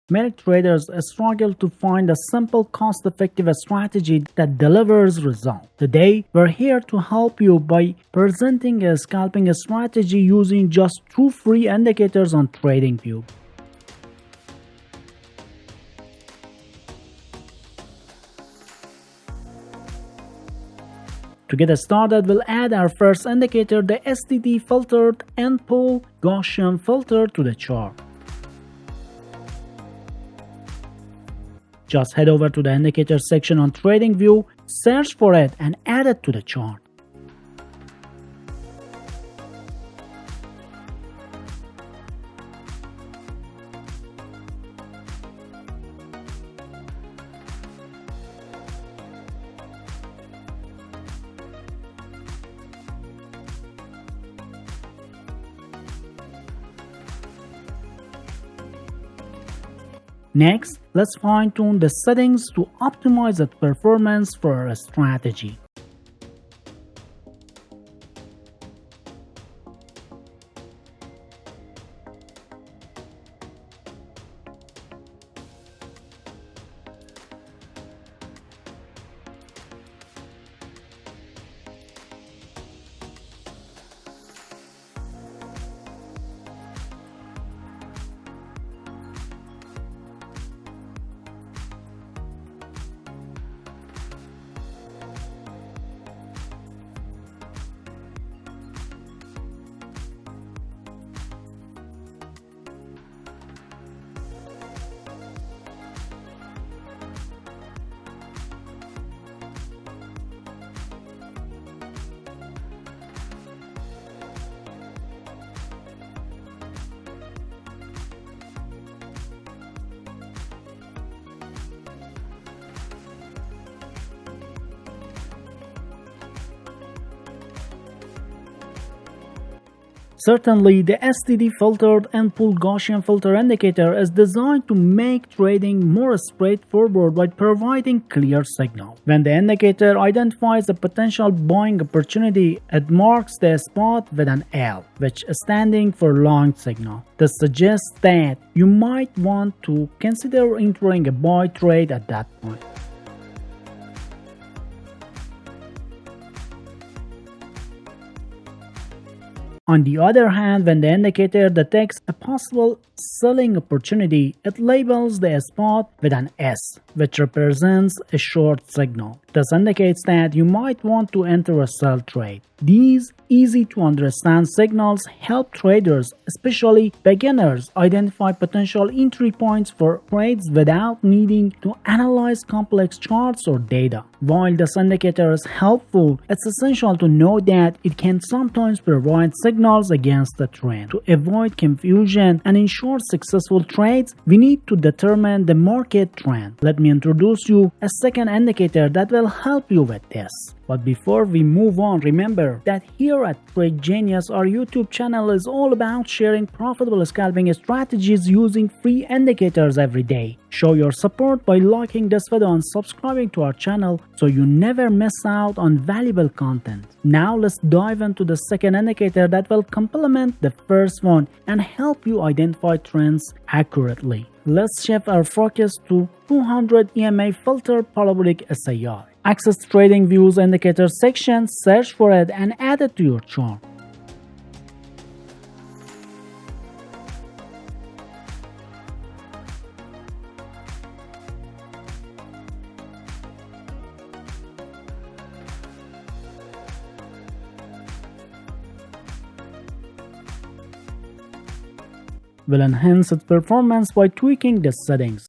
Many traders struggle to find a simple, cost-effective strategy that delivers results. Today, we're here to help you by presenting a scalping strategy using just 2 free indicators on TradingView. To get started, we'll add our first indicator, the STD filtered and pull Gaussian filter, to the chart. Just head over to the indicator section on TradingView, search for it, and add it to the chart. Next, let's fine-tune the settings to optimize the performance for our strategy. Certainly, the STD filtered and pull Gaussian filter indicator is designed to make trading more straightforward by providing clear signal. When the indicator identifies a potential buying opportunity, it marks the spot with an L, which is standing for long signal. This suggests that you might want to consider entering a buy trade at that point. On the other hand, when the indicator detects a possible selling opportunity, it labels the spot with an S, which represents a short signal. This indicates that you might want to enter a sell trade. These easy-to-understand signals help traders, especially beginners, identify potential entry points for trades without needing to analyze complex charts or data. While this indicator is helpful, it's essential to know that it can sometimes provide signals against the trend. To avoid confusion and ensure successful trades, we need to determine the market trend. Let me introduce you a second indicator that will help you with this. But before we move on, remember that here at TradeGenius, our YouTube channel is all about sharing profitable scalping strategies using free indicators every day. Show your support by liking this video and subscribing to our channel so you never miss out on valuable content. Now let's dive into the second indicator that will complement the first one and help you identify trends accurately. Let's shift our focus to 200 EMA filter Parabolic SI. Access TradingView's indicator section, search for it, and add it to your chart. We'll enhance its performance by tweaking the settings.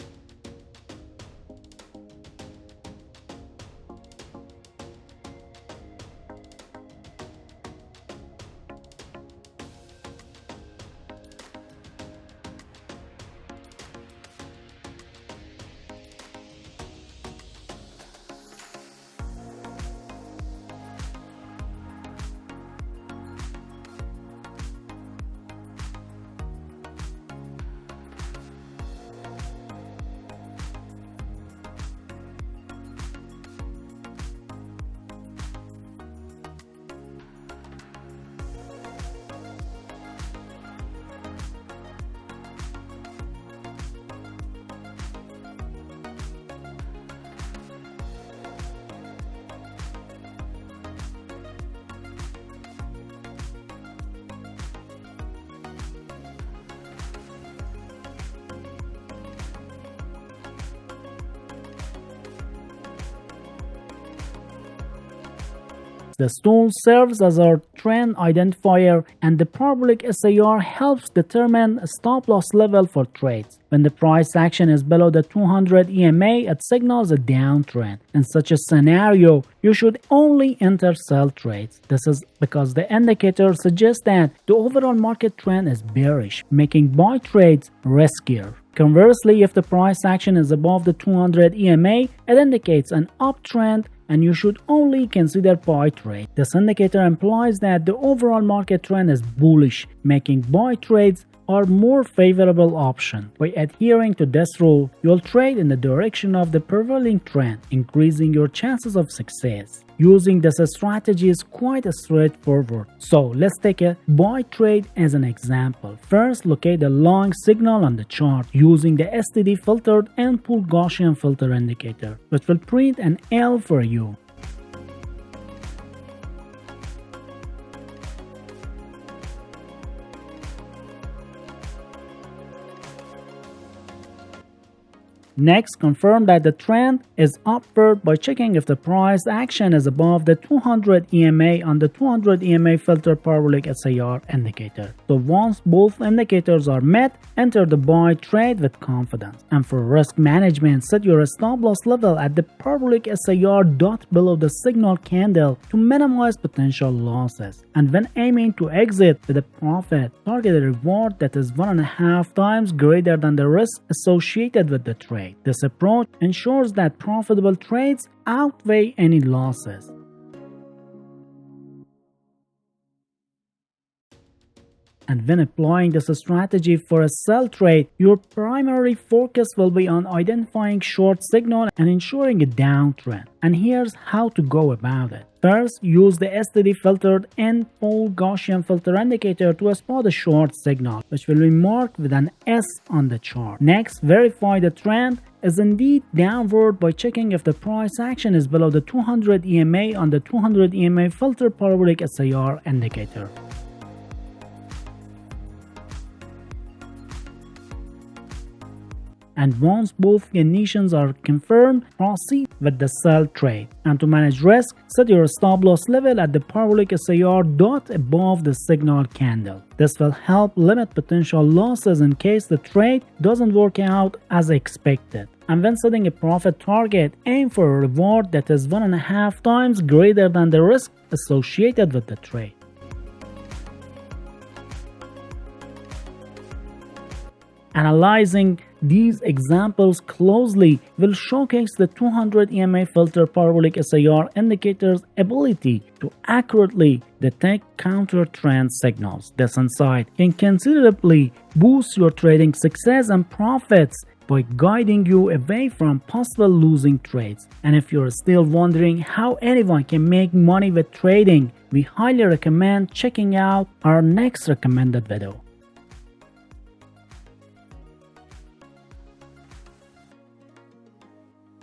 This tool serves as our trend identifier, and the Parabolic SIR helps determine a stop-loss level for trades. When the price action is below the 200 EMA, it signals a downtrend. In such a scenario, you should only enter sell trades. This is because the indicator suggests that the overall market trend is bearish, making buy trades riskier. Conversely, if the price action is above the 200 EMA, it indicates an uptrend and you should only consider buy trade. This indicator implies that the overall market trend is bullish, making buy trades are more favorable option. By adhering to this rule, you'll trade in the direction of the prevailing trend, increasing your chances of success. Using this strategy is quite straightforward. So let's take a buy trade as an example. First, locate the long signal on the chart using the STD filtered and pull Gaussian filter indicator, which will print an L for you. Next, confirm that the trend is upward by checking if the price action is above the 200 EMA on the 200 EMA filter Parabolic SIR indicator. So once both indicators are met, enter the buy trade with confidence. And for risk management, set your stop loss level at the Parabolic SIR dot below the signal candle to minimize potential losses. And when aiming to exit with a profit, target a reward that is 1.5 times greater than the risk associated with the trade. This approach ensures that profitable trades outweigh any losses. And when applying this strategy for a sell trade, your primary focus will be on identifying short signal and ensuring a downtrend. And here's how to go about it. First, use the STD filtered and pull Gaussian filter indicator to spot a short signal, which will be marked with an S on the chart. Next, verify the trend is indeed downward by checking if the price action is below the 200 EMA on the 200 EMA filter Parabolic SIR indicator. And once both conditions are confirmed, proceed with the sell trade. And to manage risk, set your stop loss level at the Parabolic SIR dot above the signal candle. This will help limit potential losses in case the trade doesn't work out as expected. And when setting a profit target, aim for a reward that is 1.5 times greater than the risk associated with the trade. Analyzing these examples closely will showcase the 200 EMA filter Parabolic SIR indicator's ability to accurately detect counter-trend signals. This insight can considerably boost your trading success and profits by guiding you away from possible losing trades. And if you're still wondering how anyone can make money with trading, we highly recommend checking out our next recommended video.